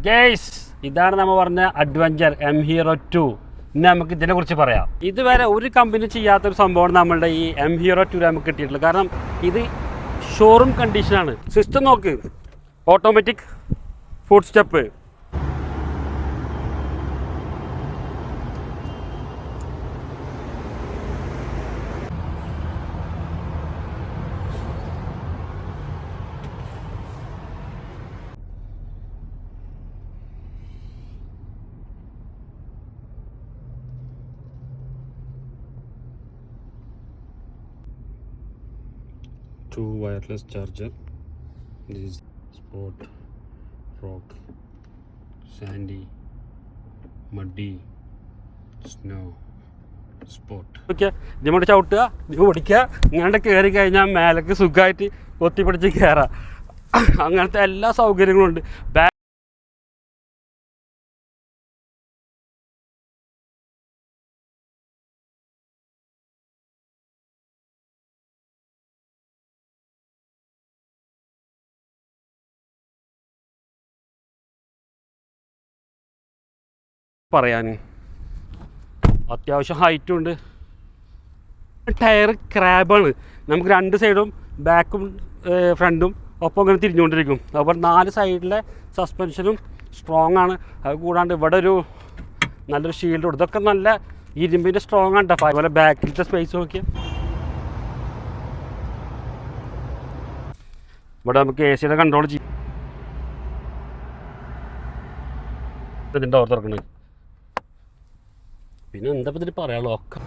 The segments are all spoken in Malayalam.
ഗേയ്സ്, ഇതാണ് നമ്മൾ പറഞ്ഞ അഡ്വഞ്ചർ M Hero 2. ഇന്ന് നമുക്ക് ഇതിനെക്കുറിച്ച് പറയാം. ഇതുവരെ ഒരു കമ്പനി ചെയ്യാത്തൊരു സംഭവമാണ് നമ്മളുടെ ഈ M Hero 2 നമുക്ക് കിട്ടിയിട്ടുള്ളത്. കാരണം ഇത് ഷോറൂം കണ്ടീഷനാണ്. സിസ്റ്റം നോക്ക്, automatic food step, wireless charger. This is sport, rock, sandy, muddy, snow, sport. Okay, ഇതിമോട്ട് ചവിട്ടുക, ഇത് ഓടിക്കുക, ഇങ്ങനെ കയറി കഴിഞ്ഞാൽ മേലേക്ക് സുഖമായിട്ട് കൊത്തിപ്പിടിച്ച് കയറാം. അങ്ങനത്തെ എല്ലാ സൗകര്യങ്ങളും ഉണ്ട്. പറയാൻ അത്യാവശ്യം ഹൈറ്റും ഉണ്ട്. ടയർ ക്രാബാണ്. നമുക്ക് രണ്ട് സൈഡും ബാക്കും ഫ്രണ്ടും ഒപ്പം ഇങ്ങനെ തിരിഞ്ഞുകൊണ്ടിരിക്കും. അതുപോലെ 4 സൈഡിലെ സസ്പെൻഷനും സ്ട്രോങ് ആണ്. അത് കൂടാണ്ട് ഇവിടെ ഒരു നല്ലൊരു ഷീൽഡ് കൊടുത്തു. ഇതൊക്കെ നല്ല ഇരുമ്പിൻ്റെ സ്ട്രോങ് ആണ്. അതുപോലെ ബാക്കിലത്തെ സ്പേസ് നോക്കിയാൽ ഇവിടെ നമുക്ക് AC കൺട്രോൾ ചെയ്യും. ഇതിൻ്റെ ഡോർ തുറക്കണത് പിന്നെ എന്താ ഇതിൽ പറയാനുള്ളൂ. ഒക്കെ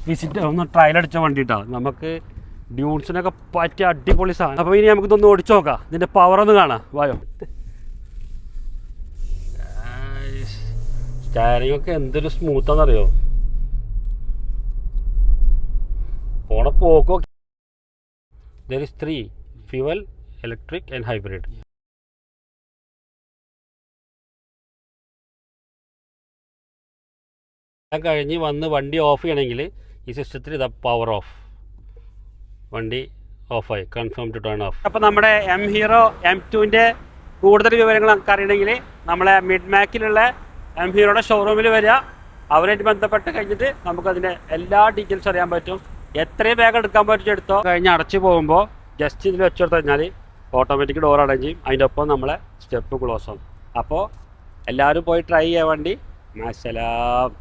വിസിറ്റ് ഒന്ന് ട്രയൽ അടിച്ച വണ്ടിയിട്ടാണ്. നമുക്ക് ഡ്യൂൺസിനൊക്കെ പറ്റിയ അടിപൊളി സാധനം. അപ്പോൾ ഇനി നമുക്കിതൊന്ന് ഓടിച്ചു നോക്കാം. ഇതിൻ്റെ പവറൊന്ന് കാണാം. വായോ, സ്റ്റാരിങ് ഒക്കെ എന്തൊരു സ്മൂത്താണെന്നറിയോ. പോണ പോക്കോ. There is 3: fuel, electric and hybrid. കഴിഞ്ഞ് വന്ന് വണ്ടി ഓഫ് ചെയ്യണമെങ്കിൽ ഈ സിസ്റ്റത്തിൽ ഇതാ പവർ ഓഫ്, വണ്ടി ഓഫായി, കൺഫേം ടു ടേൺ ഓഫ്. അപ്പോൾ നമ്മുടെ M Hero M2ൻ്റെ കൂടുതൽ വിവരങ്ങൾ നമുക്ക് അറിയണമെങ്കിൽ നമ്മളെ മിഡ് മാക്കിലുള്ള M Heroയുടെ ഷോറൂമിൽ വരിക. അവരായിട്ട് ബന്ധപ്പെട്ട് കഴിഞ്ഞിട്ട് നമുക്കതിൻ്റെ എല്ലാ ഡീറ്റെയിൽസ് അറിയാൻ പറ്റും. എത്രയും വേഗം എടുക്കാൻ പറ്റും എടുത്തോ. കഴിഞ്ഞ് അടച്ച് പോകുമ്പോൾ ജസ്റ്റ് ഇതിൽ വെച്ചെടുത്ത് കഴിഞ്ഞാൽ ഓട്ടോമാറ്റിക് ഡോർ അടഞ്ഞ് ചെയ്യും. അതിൻ്റെ ഒപ്പം നമ്മളെ സ്റ്റെപ്പ് ക്ലോസ് ആവും. അപ്പോൾ എല്ലാവരും പോയി ട്രൈ ചെയ്യാൻ വേണ്ടി മാസലാം.